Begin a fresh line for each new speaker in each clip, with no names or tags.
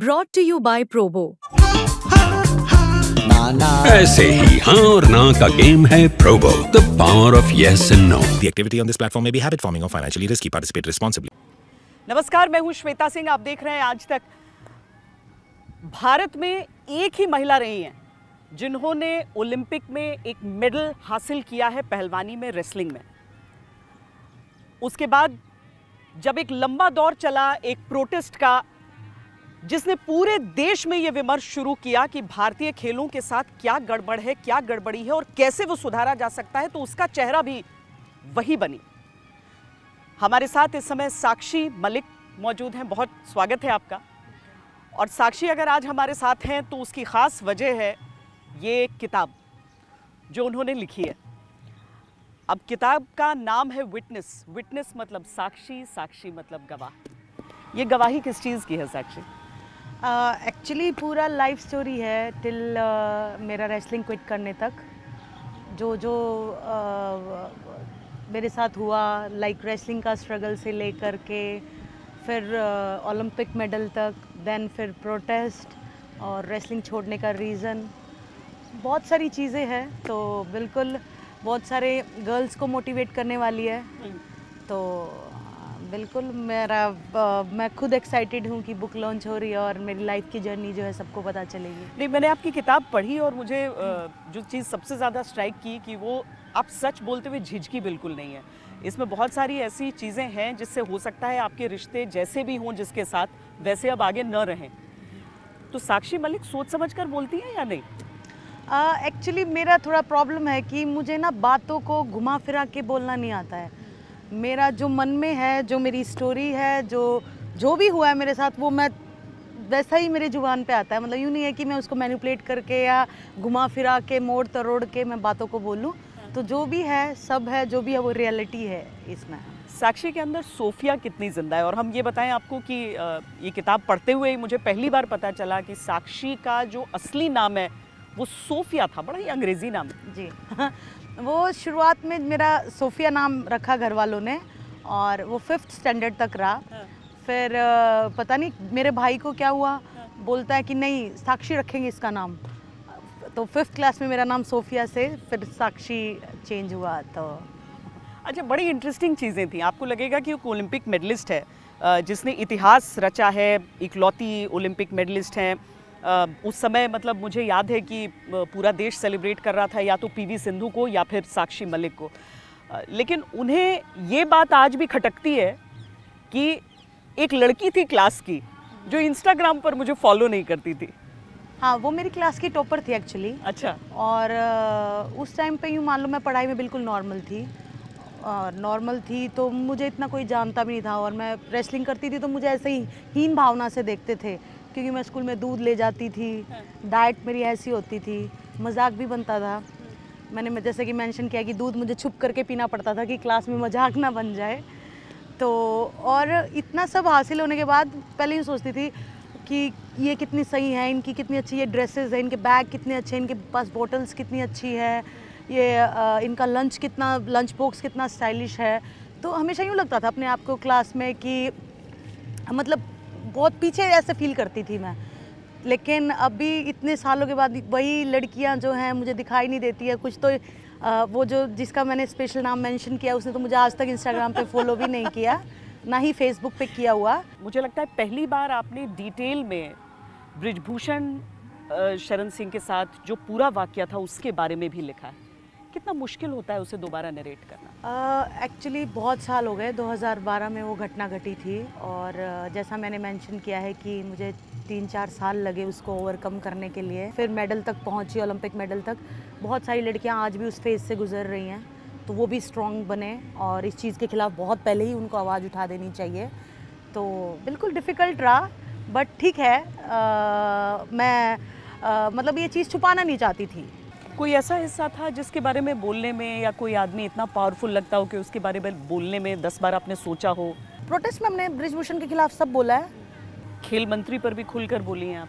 Brought to you by Probo.
ऐसे ही हाँ और ना का गेम है Probo, the power of yes and no.
The activity on this platform may be habit forming or financially risky. Participate responsibly.
नमस्कार, मैं हूं श्वेता सिंह। आप देख रहे हैं आज तक। भारत में एक ही महिला रही हैं जिन्होंने ओलंपिक में एक मेडल हासिल किया है पहलवानी में, रेसलिंग में। उसके बाद जब एक लंबा दौर चला एक प्रोटेस्ट का, जिसने पूरे देश में ये विमर्श शुरू किया कि भारतीय खेलों के साथ क्या गड़बड़ है, क्या गड़बड़ी है और कैसे वो सुधारा जा सकता है, तो उसका चेहरा भी वही बनी। हमारे साथ इस समय साक्षी मलिक मौजूद हैं। बहुत स्वागत है आपका। और साक्षी अगर आज हमारे साथ हैं तो उसकी ख़ास वजह है ये किताब जो उन्होंने लिखी है। अब किताब का नाम है विटनेस। विटनेस मतलब साक्षी, साक्षी मतलब गवाह। ये गवाही किस चीज़ की है साक्षी?
एक्चुअली पूरा लाइफ स्टोरी है टिल मेरा रेसलिंग क्विट करने तक। जो मेरे साथ हुआ, लाइक रेसलिंग का स्ट्रगल से लेकर के फिर ओलंपिक मेडल तक, देन फिर प्रोटेस्ट और रेसलिंग छोड़ने का रीज़न, बहुत सारी चीज़ें हैं। तो बिल्कुल बहुत सारे गर्ल्स को मोटिवेट करने वाली है। तो बिल्कुल मैं खुद एक्साइटेड हूँ कि बुक लॉन्च हो रही है और मेरी लाइफ की जर्नी जो है सबको पता चलेगी।
नहीं, मैंने आपकी किताब पढ़ी और मुझे जो चीज़ सबसे ज़्यादा स्ट्राइक की कि वो आप सच बोलते हुए झिझकी बिल्कुल नहीं है। इसमें बहुत सारी ऐसी चीज़ें हैं जिससे हो सकता है आपके रिश्ते जैसे भी हों जिसके साथ, वैसे अब आगे न रहें। तो साक्षी मलिक सोच समझ कर बोलती हैं या नहीं?
एक्चुअली मेरा थोड़ा प्रॉब्लम है कि मुझे ना बातों को घुमा फिरा के बोलना नहीं आता है। मेरा जो मन में है, जो मेरी स्टोरी है, जो भी हुआ है मेरे साथ, वो मैं वैसा ही मेरे जुबान पे आता है। मतलब यूँ नहीं है कि मैं उसको मैनिपुलेट करके या घुमा फिरा के मोड़ तरोड़ के मैं बातों को बोलूँ। तो जो भी है, सब है, जो भी है वो रियलिटी है इसमें।
साक्षी के अंदर सोफिया कितनी जिंदा है? और हम ये बताएं आपको कि ये किताब पढ़ते हुए मुझे पहली बार पता चला कि साक्षी का जो असली नाम है वो सोफिया था। बड़ा ही अंग्रेजी नाम है
जी। वो शुरुआत में मेरा सोफिया नाम रखा घर वालों ने और वो 5th स्टैंडर्ड तक रहा। फिर पता नहीं मेरे भाई को क्या हुआ, बोलता है कि नहीं साक्षी रखेंगे इसका नाम। तो 5th क्लास में मेरा नाम सोफिया से फिर साक्षी चेंज हुआ। तो
अच्छा, बड़ी इंटरेस्टिंग चीज़ें थी। आपको लगेगा कि वो ओलंपिक मेडलिस्ट है जिसने इतिहास रचा है, इकलौती ओलंपिक मेडलिस्ट हैं। उस समय मतलब मुझे याद है कि पूरा देश सेलिब्रेट कर रहा था या तो पीवी सिंधु को या फिर साक्षी मलिक को। लेकिन उन्हें ये बात आज भी खटकती है कि एक लड़की थी क्लास की जो इंस्टाग्राम पर मुझे फॉलो नहीं करती थी।
हाँ, वो मेरी क्लास की टॉपर थी एक्चुअली।
अच्छा।
और उस टाइम पे यूँ मान लो मैं पढ़ाई में बिल्कुल नॉर्मल थी तो मुझे इतना कोई जानता भी नहीं था। और मैं रेसलिंग करती थी तो मुझे ऐसे ही हीन भावना से देखते थे, क्योंकि मैं स्कूल में दूध ले जाती थी, डाइट मेरी ऐसी होती थी, मजाक भी बनता था। मैंने जैसे कि मेंशन किया कि दूध मुझे छुप करके पीना पड़ता था कि क्लास में मजाक ना बन जाए। तो और इतना सब हासिल होने के बाद पहले ही सोचती थी कि ये कितनी सही है, इनकी कितनी अच्छी ये ड्रेसेस है, इनके बैग कितने अच्छे हैं, इनके पास बॉटल्स कितनी अच्छी है, ये इनका लंच बॉक्स कितना स्टाइलिश है। तो हमेशा यूँ लगता था अपने आप को क्लास में कि मतलब बहुत पीछे ऐसे फील करती थी मैं। लेकिन अभी इतने सालों के बाद वही लड़कियां जो हैं मुझे दिखाई नहीं देती है कुछ। तो वो जो जिसका मैंने स्पेशल नाम मेंशन किया उसने तो मुझे आज तक इंस्टाग्राम पे फॉलो भी नहीं किया, ना ही फेसबुक पे किया हुआ।
मुझे लगता है पहली बार आपने डिटेल में बृजभूषण शरण सिंह के साथ जो पूरा वाकया था उसके बारे में भी लिखा है। कितना मुश्किल होता है उसे दोबारा नरेट करना?
एक्चुअली बहुत साल हो गए। 2012 में वो घटना घटी थी और जैसा मैंने मेंशन किया है कि मुझे 3-4 साल लगे उसको ओवरकम करने के लिए। फिर मेडल तक पहुंची, ओलंपिक मेडल तक। बहुत सारी लड़कियां आज भी उस फेज़ से गुजर रही हैं, तो वो भी स्ट्रॉन्ग बने और इस चीज़ के खिलाफ बहुत पहले ही उनको आवाज़ उठा देनी चाहिए। तो बिल्कुल डिफ़िकल्ट रहा, बट ठीक है। मैं मतलब ये चीज़ छुपाना नहीं चाहती थी।
कोई ऐसा हिस्सा था जिसके बारे में बोलने में या कोई आदमी इतना पावरफुल लगता हो कि उसके बारे में बोलने में 10 बार आपने सोचा हो?
प्रोटेस्ट में हमने बृजभूषण के खिलाफ सब बोला है।
खेल मंत्री पर भी खुलकर बोली हैं आप?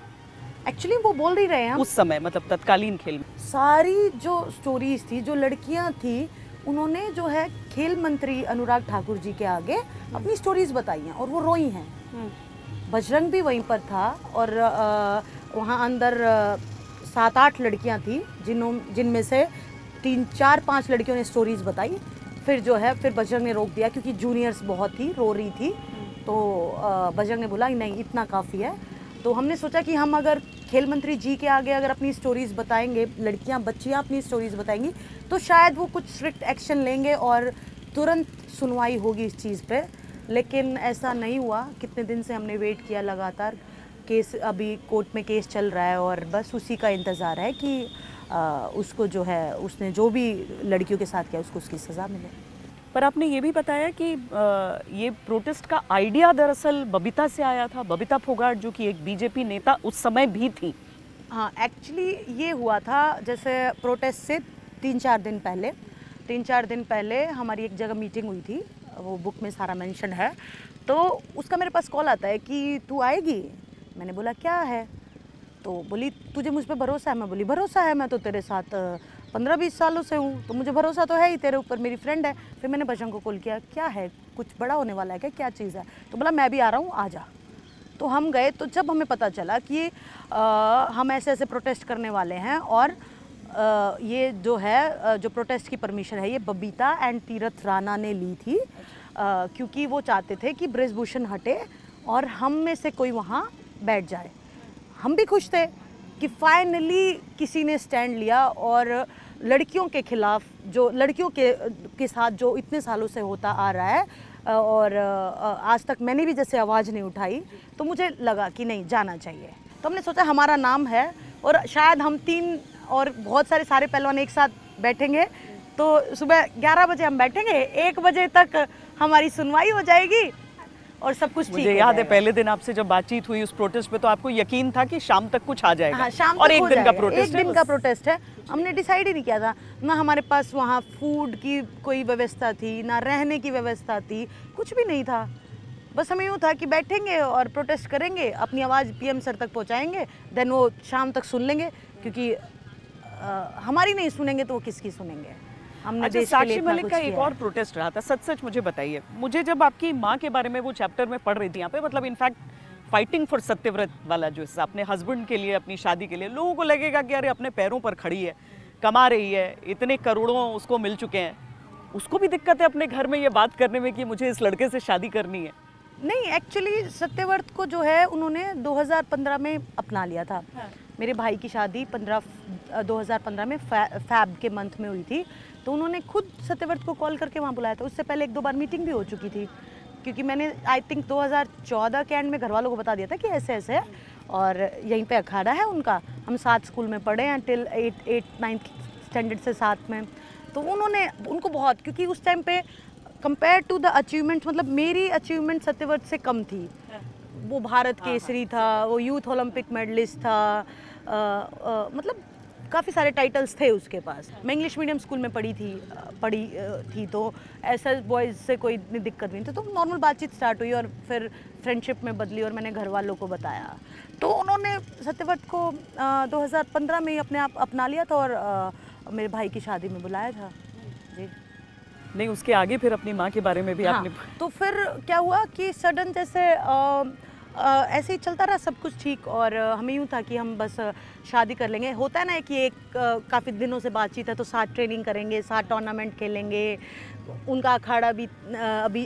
एक्चुअली वो बोल ही रहे हैं
उस समय, मतलब तत्कालीन खेल में
सारी जो स्टोरीज थी, जो लड़कियां थी, उन्होंने जो है खेल मंत्री अनुराग ठाकुर जी के आगे अपनी स्टोरीज बताई हैं और वो रोई हैं। बजरंग भी वहीं पर था और वहाँ अंदर 7-8 लड़कियाँ थी जिनमें से 3-4-5 लड़कियों ने स्टोरीज़ बताई। फिर जो है फिर बजरंग ने रोक दिया क्योंकि जूनियर्स बहुत थी, रो रही थी। तो बजरंग ने बोला नहीं इतना काफ़ी है। तो हमने सोचा कि हम अगर खेल मंत्री जी के आगे अगर अपनी स्टोरीज़ बताएंगे, बच्चियाँ अपनी स्टोरीज़ बताएंगी तो शायद वो कुछ स्ट्रिक्ट एक्शन लेंगे और तुरंत सुनवाई होगी इस चीज़ पे। लेकिन ऐसा नहीं हुआ। कितने दिन से हमने वेट किया लगातार। केस अभी कोर्ट में केस चल रहा है और बस उसी का इंतज़ार है कि उसको जो है उसने जो भी लड़कियों के साथ किया उसको उसकी सज़ा मिले।
पर आपने ये भी बताया कि ये प्रोटेस्ट का आइडिया दरअसल बबीता से आया था, बबीता फोगाट जो कि एक बीजेपी नेता उस समय भी थी।
हाँ, एक्चुअली ये हुआ था जैसे प्रोटेस्ट से 3-4 दिन पहले हमारी एक जगह मीटिंग हुई थी, वो बुक में सारा मेंशन है। तो उसका मेरे पास कॉल आता है कि तू आएगी। मैंने बोला क्या है, तो बोली तुझे मुझ पे भरोसा है। मैं बोली भरोसा है, मैं तो तेरे साथ 15-20 सालों से हूँ, तो मुझे भरोसा तो है ही तेरे ऊपर, मेरी फ्रेंड है। फिर मैंने बजरंग को कॉल किया, क्या है कुछ बड़ा होने वाला है क्या चीज़ है? तो बोला मैं भी आ रहा हूँ, आ जा। तो हम गए। तो जब हमें पता चला कि हम ऐसे ऐसे प्रोटेस्ट करने वाले हैं और ये जो है जो प्रोटेस्ट की परमिशन है ये बबीता एंड तीरथ राणा ने ली थी, क्योंकि वो चाहते थे कि ब्रिजभूषण हटे और हम में से कोई वहाँ बैठ जाए। हम भी खुश थे कि फाइनली किसी ने स्टैंड लिया और लड़कियों के खिलाफ, जो लड़कियों के साथ जो इतने सालों से होता आ रहा है और आज तक मैंने भी जैसे आवाज़ नहीं उठाई, तो मुझे लगा कि नहीं जाना चाहिए। तो हमने सोचा हमारा नाम है और शायद हम 3 और बहुत सारे पहलवान एक साथ बैठेंगे। तो सुबह 11 बजे हम बैठेंगे, 1 बजे तक हमारी सुनवाई हो जाएगी और सब कुछ ठीक है।
मुझे याद है पहले दिन आपसे जब बातचीत हुई उस प्रोटेस्ट पे तो आपको यकीन था कि शाम तक कुछ आ जाएगा।
हाँ, शाम
और
तक
एक
हो
दिन का
जाएगा।
प्रोटेस्ट
एक दिन का प्रोटेस्ट है। हमने डिसाइड ही नहीं किया था, ना हमारे पास वहाँ फूड की कोई व्यवस्था थी, ना रहने की व्यवस्था थी, कुछ भी नहीं था। बस हमें यूँ था कि बैठेंगे और प्रोटेस्ट करेंगे, अपनी आवाज़ पीएम सर तक पहुँचाएंगे, देन वो शाम तक सुन लेंगे, क्योंकि हमारी नहीं सुनेंगे तो वो किसकी सुनेंगे। हमने
अच्छा, साक्षी मलिक का एक और प्रोटेस्ट रहा था, सच मुझे बताइए। मुझे जब आपकी माँ के बारे में वो चैप्टर में पढ़ रही थी यहाँ पे, मतलब इनफैक्ट फाइटिंग फॉर सत्यव्रत वाला जो है अपने हस्बैंड के लिए, अपनी शादी के लिए, लोगों को लगेगा कि अरे अपने पैरों पर खड़ी है, कमा रही है, इतने करोड़ों उसको मिल चुके हैं, उसको भी दिक्कत है अपने घर में ये बात करने में कि मुझे इस लड़के से शादी करनी है।
नहीं, एक्चुअली सत्यव्रत को जो है उन्होंने 2015 में अपना लिया था। हाँ। मेरे भाई की शादी 2015 में फैब के मंथ में हुई थी, तो उन्होंने खुद सत्यव्रत को कॉल करके वहाँ बुलाया था। उससे पहले 1-2 बार मीटिंग भी हो चुकी थी, क्योंकि मैंने आई थिंक 2014 के एंड में घर वालों को बता दिया था कि ऐसे ऐसे है और यहीं पे अखाड़ा है उनका। हम साथ स्कूल में पढ़े हैं टिल 8-9 स्टैंडर्ड से साथ में। तो उनको बहुत, क्योंकि उस टाइम पे कंपेयर टू द अचीवमेंट, मतलब मेरी अचीवमेंट सत्यव्रत से कम थी। वो भारत केसरी था, वो यूथ ओलंपिक मेडलिस्ट था, मतलब काफ़ी सारे टाइटल्स थे उसके पास। मैं इंग्लिश मीडियम स्कूल में पढ़ी थी, तो ऐसा बॉयज़ से कोई इतनी दिक्कत नहीं थी। तो नॉर्मल बातचीत स्टार्ट हुई और फिर फ्रेंडशिप में बदली और मैंने घर वालों को बताया। तो उन्होंने सत्यव्रत को 2015 में ही अपने आप अपना लिया था और मेरे भाई की शादी में बुलाया था जी।
नहीं, उसके आगे फिर अपनी माँ के बारे में भी आपने।
तो फिर क्या हुआ कि सडन जैसे ऐसे ही चलता रहा सब कुछ ठीक, और हमें यूँ था कि हम बस शादी कर लेंगे। होता है ना कि एक काफ़ी दिनों से बातचीत है, तो साथ ट्रेनिंग करेंगे, साथ टूर्नामेंट खेलेंगे। उनका अखाड़ा भी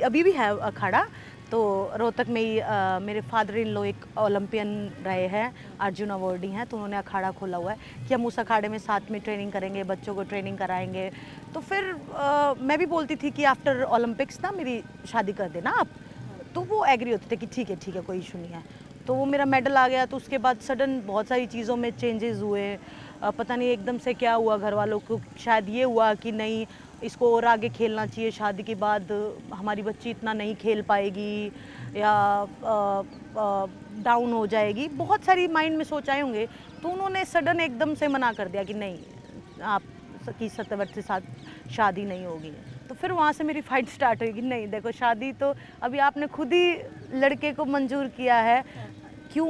अभी भी है अखाड़ा। तो रोहतक में ही मेरे फादर इन लो एक ओलंपियन रहे हैं, अर्जुन अवार्डी हैं, तो उन्होंने अखाड़ा खोला हुआ है कि हम उस अखाड़े में साथ में ट्रेनिंग करेंगे, बच्चों को ट्रेनिंग कराएंगे। तो फिर मैं भी बोलती थी कि आफ्टर ओलंपिक्स ना मेरी शादी कर देना आप। तो वो एग्री होते थे कि ठीक है कोई इशू नहीं है। तो वो मेरा मेडल आ गया। तो उसके बाद सडन बहुत सारी चीज़ों में चेंजेस हुए। पता नहीं एकदम से क्या हुआ, घर वालों को शायद ये हुआ कि नहीं इसको और आगे खेलना चाहिए, शादी के बाद हमारी बच्ची इतना नहीं खेल पाएगी या डाउन हो जाएगी, बहुत सारी माइंड में सोच आए होंगे। तो उन्होंने सडन एकदम से मना कर दिया कि नहीं, आप की सत्यव्रत के साथ शादी नहीं होगी। तो फिर वहाँ से मेरी फाइट स्टार्ट हुई कि नहीं देखो, शादी तो अभी आपने खुद ही लड़के को मंजूर किया है, क्यों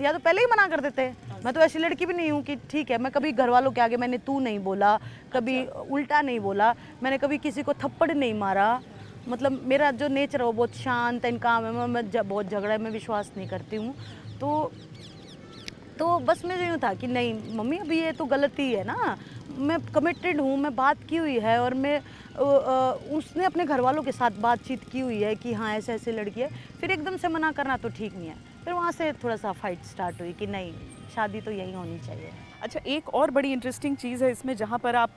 या तो पहले ही मना कर देते। मैं तो ऐसी लड़की भी नहीं हूँ कि ठीक है, मैं कभी घर वालों के आगे मैंने तू नहीं बोला, कभी उल्टा नहीं बोला, मैंने कभी किसी को थप्पड़ नहीं मारा, मतलब मेरा जो नेचर है वो बहुत शांत एंड काम है, मैं बहुत झगड़ा में विश्वास नहीं करती हूँ। तो बस मेरे यूँ था कि नहीं मम्मी अभी ये तो गलती है ना, मैं कमिटेड हूँ, मैं बात की हुई है और मैं उसने अपने घर वालों के साथ बातचीत की हुई है कि हाँ ऐसे ऐसे लड़की है, फिर एकदम से मना करना तो ठीक नहीं है। फिर वहाँ से थोड़ा सा फाइट स्टार्ट हुई कि नहीं शादी तो यही होनी चाहिए।
अच्छा, एक और बड़ी इंटरेस्टिंग चीज़ है इसमें, जहाँ पर आप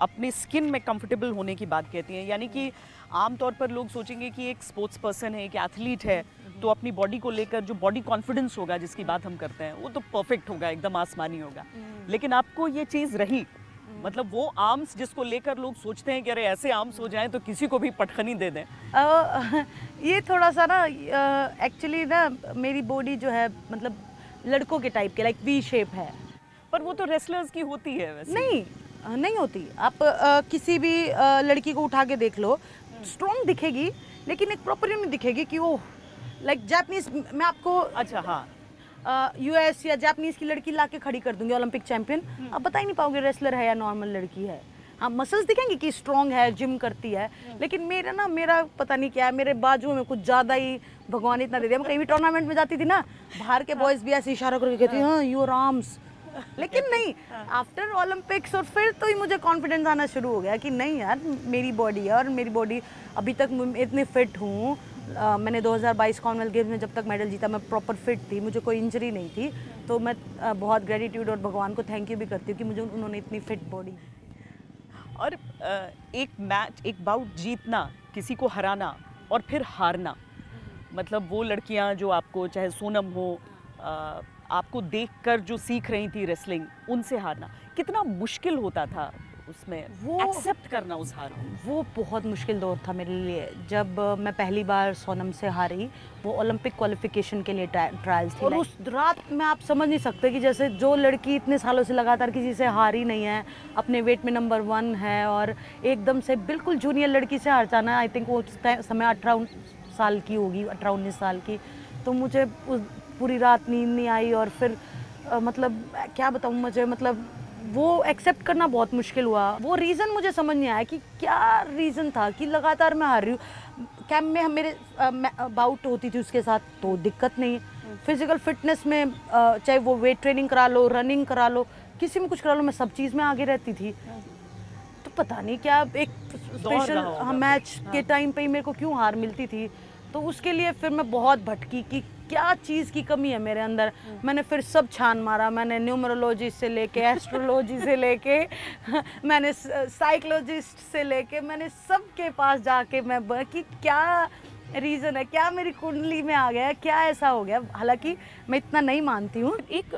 अपने स्किन में कंफर्टेबल होने की बात कहती हैं, यानी कि आमतौर पर लोग सोचेंगे कि एक स्पोर्ट्स पर्सन है, एक एथलीट है, तो अपनी बॉडी को लेकर जो बॉडी कॉन्फिडेंस होगा जिसकी बात हम करते हैं वो तो परफेक्ट होगा, एकदम आसमानी होगा। लेकिन आपको ये चीज़ रही, मतलब वो आर्म्स जिसको लेकर लोग सोचते हैं कि अरे ऐसे आर्म्स हो जाएं तो किसी को भी पटखनी दे दें।
ये थोड़ा सा ना एक्चुअली ना मेरी बॉडी जो है मतलब लड़कों के टाइप के, लाइक वी शेप है।
पर वो तो रेसलर्स की होती है वैसे।
नहीं होती। आप किसी भी लड़की को उठा के देख लो, स्ट्रॉन्ग दिखेगी लेकिन एक प्रॉपर नहीं दिखेगी कि वो लाइक जापानीज। मैं आपको
अच्छा हाँ
यूएस या जापानीज की लड़की ला के खड़ी कर दूंगी ओलंपिक चैंपियन, आप बता ही नहीं पाओगे रेसलर है या नॉर्मल लड़की है। हाँ मसल्स दिखेंगे कि स्ट्रॉन्ग है, जिम करती है, लेकिन मेरा पता नहीं क्या है, मेरे बाजुओं में कुछ ज़्यादा ही भगवान इतना दे दिया। मैं कहीं भी टूर्नामेंट में जाती थी ना, बाहर के बॉयज़ भी ऐसे इशारा करके कहती हाँ योर आर्म्स, लेकिन नहीं आफ्टर ओलंपिक्स और फिर तो ही मुझे कॉन्फिडेंस आना शुरू हो गया कि नहीं यार मेरी बॉडी है और मेरी बॉडी अभी तक इतनी फिट हूँ। मैंने 2022 कॉमनवेल्थ गेम्स में जब तक मेडल जीता मैं प्रॉपर फिट थी, मुझे कोई इंजरी नहीं थी, तो मैं बहुत ग्रेटिट्यूड और भगवान को थैंक यू भी करती हूँ कि मुझे उन्होंने इतनी फिट बॉडी।
और एक बाउट जीतना, किसी को हराना और फिर हारना, मतलब वो लड़कियां जो आपको, चाहे सोनम हो, आपको देखकर जो सीख रही थी रेसलिंग, उनसे हारना कितना मुश्किल होता था उसमें, वो एक्सेप्ट करना उस हार को।
वो बहुत मुश्किल दौर था मेरे लिए। जब मैं पहली बार सोनम से हारी, वो ओलंपिक क्वालिफिकेशन के लिए ट्रायल्स थी, और उस रात में आप समझ नहीं सकते कि जैसे जो लड़की इतने सालों से लगातार किसी से हारी नहीं है, अपने वेट में नंबर 1 है और एकदम से बिल्कुल जूनियर लड़की से हार जाना। आई थिंक वो समय 18 साल की होगी, 18-19 साल की। तो मुझे पूरी रात नींद नहीं आई और फिर मतलब क्या बताऊँ मुझे, मतलब वो एक्सेप्ट करना बहुत मुश्किल हुआ। वो रीज़न मुझे समझ नहीं आया कि क्या रीज़न था कि लगातार मैं हार रही हूँ। कैंप में मेरे बाउट होती थी उसके साथ तो दिक्कत नहीं, फिजिकल फिटनेस में चाहे वो वेट ट्रेनिंग करा लो, रनिंग करा लो, किसी में कुछ करा लो, मैं सब चीज़ में आगे रहती थी। तो पता नहीं क्या एक स्पेशल मैच के टाइम पे ही मेरे को क्यों हार मिलती थी। तो उसके लिए फिर मैं बहुत भटकी कि क्या चीज़ की कमी है मेरे अंदर। मैंने फिर सब छान मारा, मैंने न्यूमरोलॉजी से लेके एस्ट्रोलॉजी से लेके मैंने साइकोलॉजिस्ट से लेके मैंने सबके पास जाके मैं कि क्या रीज़न है, क्या मेरी कुंडली में आ गया, क्या ऐसा हो गया। हालांकि मैं इतना नहीं मानती हूँ।
एक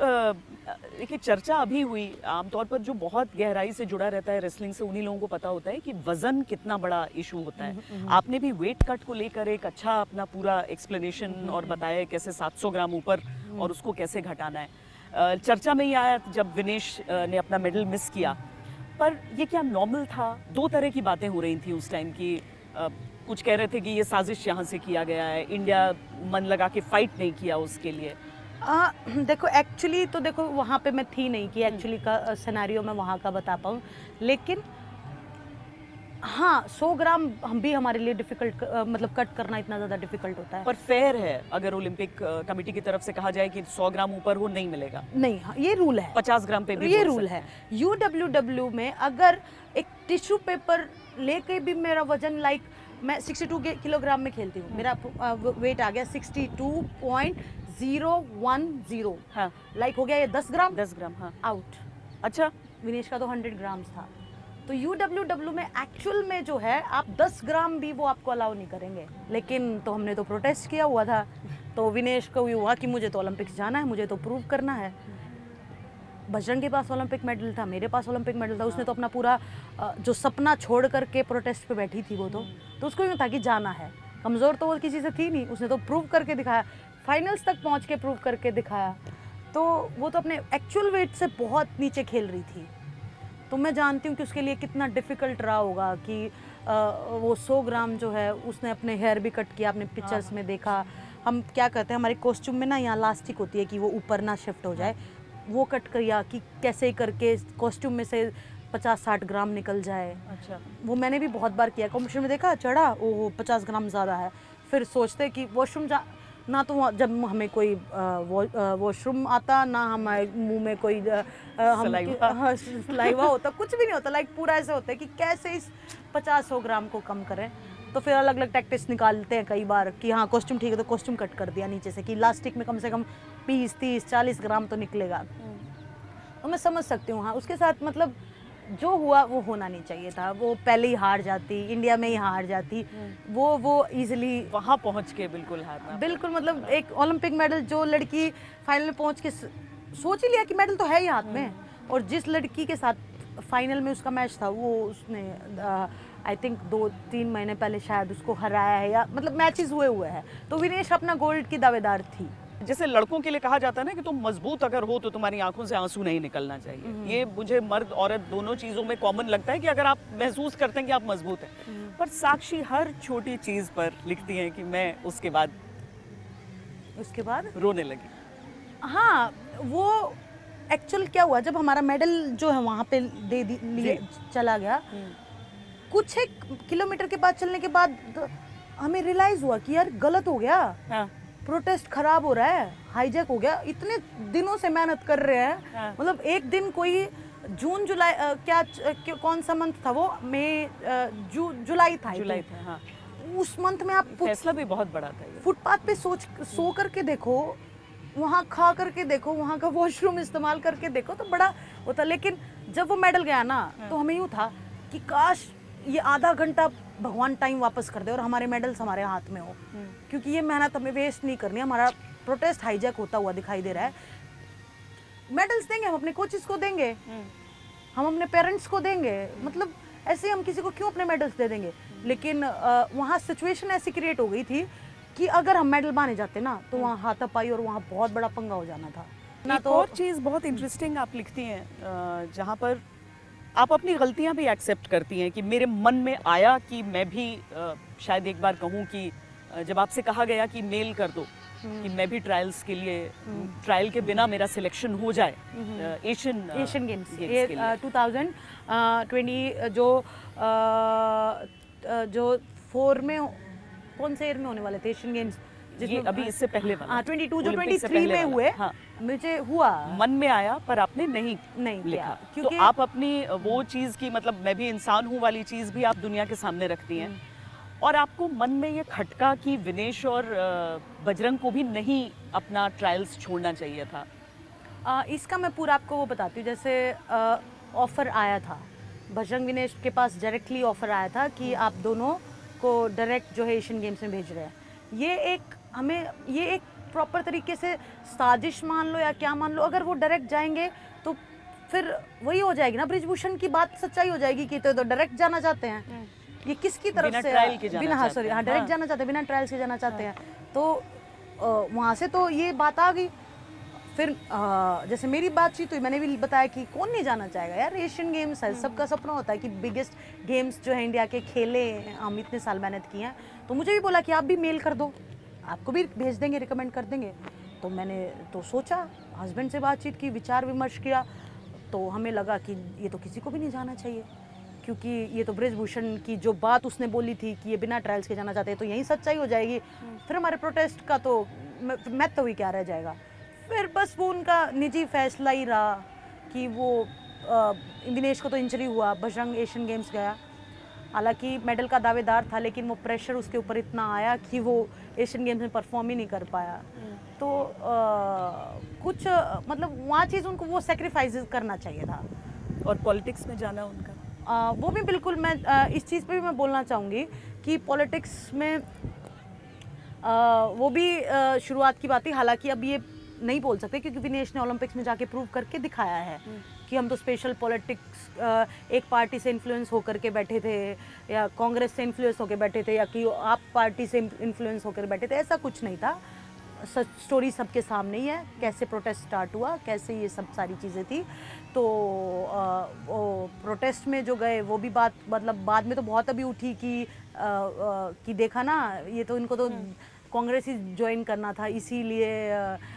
चर्चा अभी हुई, आमतौर पर जो बहुत गहराई से जुड़ा रहता है रेसलिंग से उन्हीं लोगों को पता होता है कि वजन कितना बड़ा इशू होता है। आपने भी वेट कट को लेकर एक अच्छा अपना पूरा एक्सप्लेनेशन और बताया कैसे 700 ग्राम ऊपर और उसको कैसे घटाना है। चर्चा में ही आया जब विनेश ने अपना मेडल मिस किया, पर ये क्या नॉर्मल था? 2 तरह की बातें हो रही थी उस टाइम की। कुछ कह रहे थे कि ये साजिश यहाँ से किया गया है, इंडिया मन लगा के फाइट नहीं किया उसके लिए।
देखो एक्चुअली तो देखो वहाँ पे मैं थी नहीं कि एक्चुअली का सिनेरियो मैं वहाँ का बता पाऊँ, लेकिन हाँ 100 ग्राम हम भी हमारे लिए डिफिकल्ट, मतलब कट करना इतना ज़्यादा डिफिकल्ट होता है।
पर फेयर है अगर ओलंपिक कमेटी की तरफ से कहा जाए कि 100 ग्राम ऊपर हो नहीं मिलेगा?
नहीं, हाँ, ये रूल है।
50 ग्राम पे भी
ये रूल है। UWW में अगर एक टिश्यू पेपर लेके भी मेरा वजन, लाइक मैं 62 किलोग्राम में खेलती हूँ, मेरा वेट आ गया 62.010।
हाँ,
लाइक हो गया ये 10 ग्राम।
10 ग्राम हाँ
आउट।
अच्छा,
विनेश का तो 100 ग्राम्स था। तो UWW में एक्चुअल में जो है आप 10 ग्राम भी वो आपको अलाउ नहीं करेंगे। लेकिन तो हमने तो प्रोटेस्ट किया हुआ था, तो विनेश को भी हुआ कि मुझे तो ओलंपिक्स जाना है, मुझे तो प्रूव करना है। बजरंग के पास ओलंपिक मेडल था, मेरे पास ओलंपिक मेडल था, उसने तो अपना पूरा जो सपना छोड़ करके प्रोटेस्ट पे बैठी थी वो तो उसको यूँ था कि जाना है। कमज़ोर तो वो किसी से थी नहीं, उसने तो प्रूव करके दिखाया, फाइनल्स तक पहुँच के प्रूव करके दिखाया। तो वो तो अपने एक्चुअल वेट से बहुत नीचे खेल रही थी। तो मैं जानती हूँ कि उसके लिए कितना डिफ़िकल्ट रहा होगा कि वो 100 ग्राम जो है उसने अपने हेयर भी कट किया। आपने पिक्चर्स में देखा, हम क्या करते हैं हमारे कॉस्ट्यूम में ना यहाँ इलास्टिक होती है कि वो ऊपर ना शिफ्ट हो जाए, वो कट किया कि कैसे करके कॉस्ट्यूम में से 50-60 ग्राम निकल जाए।
अच्छा।
वो मैंने भी बहुत बार किया, कंपटीशन में देखा चढ़ा वो 50 ग्राम ज़्यादा है, फिर सोचते कि वॉशरूम जा ना, तो जब हमें कोई वॉशरूम आता ना, हमारे मुंह में कोई सलाइवा होता, कुछ भी नहीं होता। लाइक पूरा ऐसे होता है कि कैसे इस 50-100 ग्राम को कम करें। तो फिर अलग अलग टैक्टिक्स निकालते हैं कई बार कि हाँ कॉस्ट्यूम ठीक है तो कॉस्ट्यूम कट कर दिया नीचे से, कि इलास्टिक में कम से कम 20-30-40 ग्राम तो निकलेगा। तो मैं समझ सकती हूँ हाँ, उसके साथ मतलब जो हुआ वो होना नहीं चाहिए था। वो पहले ही हार जाती, इंडिया में ही हार जाती, वो इजीली
वहाँ पहुँच के बिल्कुल हारना।
बिल्कुल, मतलब एक ओलंपिक मेडल जो लड़की फाइनल में पहुँच के सोच ही लिया कि मेडल तो है ही हाथ में, और जिस लड़की के साथ फाइनल में उसका मैच था वो उसने आई थिंक 2-3 महीने पहले शायद उसको हराया है, या मतलब मैचेस हुए हैं। तो विनेश अपना गोल्ड की दावेदार थी।
जैसे लड़कों के लिए कहा जाता है ना कि तुम मजबूत अगर हो तो तुम्हारी आंखों से आंसू नहीं निकलना चाहिए। ये मुझे मर्द औरत दोनों चीज़ों में कॉमन लगता है कि अगर आप महसूस करते हैं कि आप मजबूत हैं, पर साक्षी हर छोटी चीज़ पर लिखती हैं कि मैं उसके बाद रोने लगी।
हाँ, वो एक्चुअल क्या हुआ, जब हमारा मेडल जो है वहाँ पे दे लिए चला गया, कुछ एक किलोमीटर के बाद चलने के बाद हमें रियलाइज हुआ कि यार गलत हो गया।
हाँ।
प्रोटेस्ट खराब हो रहा है, हाईजैक हो गया। इतने दिनों से मेहनत कर रहे हैं।
हाँ।
मतलब एक दिन कोई जून जुलाई कौन सा मंथ था वो, मई जुलाई था।
हाँ।
उस मंथ में आप
फैसला भी बहुत बड़ा था ये।
फुटपाथ पे सो करके देखो, वहाँ खा करके देखो, वहाँ का वॉशरूम इस्तेमाल करके देखो, तो बड़ा होता। लेकिन जब वो मेडल गया ना, तो हमें यूँ था कि काश ये आधा घंटा भगवान टाइम वापस कर दे और हमारे मेडल्स हमारे हाथ में हो, क्योंकि ये मेहनत हमें वेस्ट नहीं करनी। हमारा प्रोटेस्ट हाईजैक होता हुआ दिखाई दे रहा है। मेडल्स देंगे, हम अपने कोचेस को देंगे, हम अपने पेरेंट्स को देंगे, मतलब ऐसे हम किसी को क्यों अपने मेडल्स दे देंगे। लेकिन वहाँ सिचुएशन ऐसी क्रिएट हो गई थी कि अगर हम मेडल माने जाते ना, तो वहाँ हाथापाई और वहाँ बहुत बड़ा पंगा हो जाना था ना।
एक और चीज़ बहुत इंटरेस्टिंग आप लिखती हैं, जहाँ पर आप अपनी गलतियां भी एक्सेप्ट करती हैं कि मेरे मन में आया कि मैं भी शायद एक बार कहूँ कि जब आपसे कहा गया कि मेल कर दो कि मैं भी ट्रायल्स के लिए, ट्रायल के बिना मेरा सिलेक्शन हो जाए एशियन गेम्स
2020 जो 4 में कौन से ईयर में होने वाले थे एशियन गेम्स,
ये अभी इससे पहले वाला
22 जो 23 में हुए। हाँ। मुझे हुआ,
मन में आया पर आपने नहीं लिखा, क्योंकि तो आप अपनी वो चीज़ की, मतलब मैं भी इंसान हूँ वाली चीज़ भी आप दुनिया के सामने रखती हैं, और आपको मन में ये खटका कि विनेश और बजरंग को भी नहीं अपना ट्रायल्स छोड़ना चाहिए था।
इसका मैं पूरा आपको वो बताती हूँ। जैसे ऑफ़र आया था, बजरंग विनेश के पास डायरेक्टली ऑफ़र आया था कि आप दोनों को डायरेक्ट जो है एशियन गेम्स में भेज रहे हैं। ये एक प्रॉपर तरीके से साजिश मान लो या क्या मान लो, अगर वो डायरेक्ट जाएंगे तो फिर वही हो जाएगी ना, ब्रिजभूषण की बात सच्चाई हो जाएगी कि तो डायरेक्ट जाना चाहते हैं। ये किसकी तरफ से डायरेक्ट जाना चाहते हैं, बिना ट्रायल के जाना चाहते हैं। तो वहाँ से तो ये बात आ गई। फिर जैसे मेरी बातचीत हुई, मैंने भी बताया कि कौन नहीं जाना चाहेगा यार, एशियन गेम्स है, सबका सपना होता है कि बिगेस्ट गेम्स जो है इंडिया के खेले, हम इतने साल मेहनत की हैं। तो मुझे भी बोला कि आप भी मेल कर दो, आपको भी भेज देंगे, रिकमेंड कर देंगे। तो मैंने तो सोचा, हस्बैंड से बातचीत की, विचार विमर्श किया, तो हमें लगा कि ये तो किसी को भी नहीं जाना चाहिए, क्योंकि ये तो ब्रिजभूषण की जो बात उसने बोली थी कि ये बिना ट्रायल्स के जाना चाहते हैं, तो यही सच्चाई हो जाएगी। फिर हमारे प्रोटेस्ट का तो मैं तो ही क्या रह जाएगा। फिर बस वो उनका निजी फैसला ही रहा कि वो विनेश को तो इंजरी हुआ, बजरंग एशियन गेम्स गया, हालांकि मेडल का दावेदार था, लेकिन वो प्रेशर उसके ऊपर इतना आया कि वो एशियन गेम्स में परफॉर्म ही नहीं कर पाया। तो कुछ मतलब वहाँ चीज़ उनको वो सेक्रीफाइस करना चाहिए था।
और पॉलिटिक्स में जाना उनका
वो भी बिल्कुल, मैं इस चीज़ पे भी मैं बोलना चाहूँगी कि पॉलिटिक्स में वो भी शुरुआत की बात थी। हालांकि अब ये नहीं बोल सकते क्योंकि विनेश ने ओलंपिक्स में जाके प्रूव करके दिखाया है कि हम तो स्पेशल पॉलिटिक्स एक पार्टी से इन्फ्लुएंस होकर के बैठे थे, या कांग्रेस से इन्फ्लुएंस होकर बैठे थे, या कि आप पार्टी से इन्फ्लुएंस होकर बैठे थे। ऐसा कुछ नहीं था। स्टोरी सबके सामने ही है, कैसे प्रोटेस्ट स्टार्ट हुआ, कैसे ये सब सारी चीज़ें थी। तो प्रोटेस्ट में जो गए वो भी बात, मतलब बाद में तो बहुत अभी उठी कि देखा ना, ये तो इनको तो कांग्रेस ही ज्वाइन करना था, इसीलिए।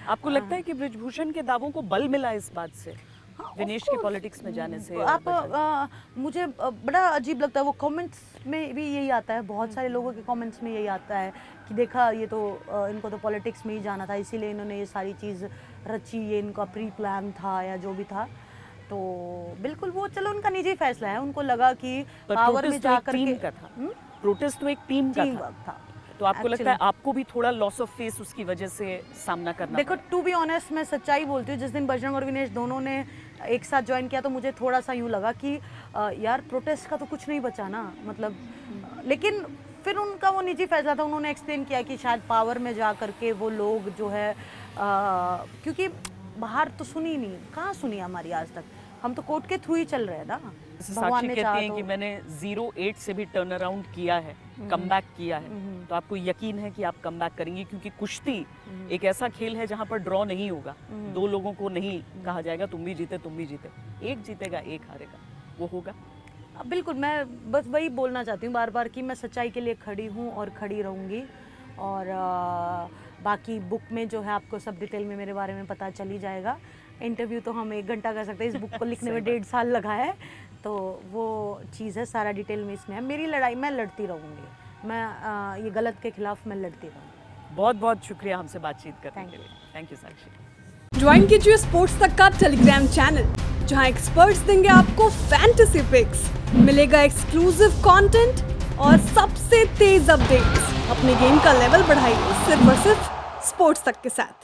आपको लगता है कि ब्रिजभूषण के दावों को बल मिला इस बात से? विनेश के पॉलिटिक्स में जाने से
आप मुझे बड़ा अजीब लगता है, वो कमेंट्स में भी यही आता है, बहुत सारे लोगों के कमेंट्स में यही आता है कि देखा ये तो इनको तो पॉलिटिक्स में ही जाना था, इसीलिए इन्होंने ये सारी चीज़ रची, ये इनका प्री प्लान था या जो भी था। तो बिल्कुल वो चलो उनका निजी फैसला है, उनको लगा कि पावर में जाकर के
प्रोटेस्ट तो एक टीम का था। तो आपको लगता है आपको भी थोड़ा लॉस ऑफ फेस उसकी वजह से सामना करना?
देखो टू बी ऑनेस्ट मैं सच्चाई बोलती हूँ, जिस दिन बजरंग और विनेश दोनों ने एक साथ ज्वाइन किया तो मुझे थोड़ा सा यूँ लगा कि यार प्रोटेस्ट का तो कुछ नहीं बचा ना, मतलब लेकिन फिर उनका वो निजी फैसला था, उन्होंने एक्सप्लेन किया कि शायद पावर में जा करके वो लोग जो है क्योंकि बाहर तो सुनी नहीं, कहाँ सुनी हमारी आज तक, हम तो कोर्ट के थ्रू ही चल रहे हैं ना।
साक्षी कहती हैं कि मैंने 0-8 से भी टर्न अराउंड किया है, कमबैक किया है, तो आपको यकीन है कि आप कमबैक करेंगी? क्योंकि कुश्ती एक ऐसा खेल है जहां पर ड्रॉ नहीं होगा, दो लोगों को नहीं कहा जाएगा तुम भी जीते तुम भी जीते, एक जीतेगा एक हारेगा, वो होगा।
बिल्कुल, मैं बस वही बोलना चाहती हूँ बार बार कि मैं सच्चाई के लिए खड़ी हूँ और खड़ी रहूँगी, और बाकी बुक में जो है आपको सब डिटेल में मेरे बारे में पता चल ही जाएगा। इंटरव्यू तो हम 1 घंटा कर सकते हैं, इस बुक को लिखने में 1.5 साल लगा है, तो वो चीज़ है, सारा डिटेल में इसमें है। मेरी लड़ाई मैं लड़ती रहूँगी, मैं ये गलत के खिलाफ मैं लड़ती रहूँगी।
बहुत बहुत शुक्रिया हमसे बातचीत करने के लिए। Thank you Sakshi.
ज्वाइन कीजिए स्पोर्ट्स तक का टेलीग्राम चैनल, जहां एक्सपर्ट्स देंगे आपको फैंटेसी पिक्स, मिलेगा एक्सक्लूसिव कंटेंट और सबसे तेज अपडेट्स। अपने गेम का लेवल बढ़ाइए सिर्फ और सिर्फ स्पोर्ट्स तक के साथ।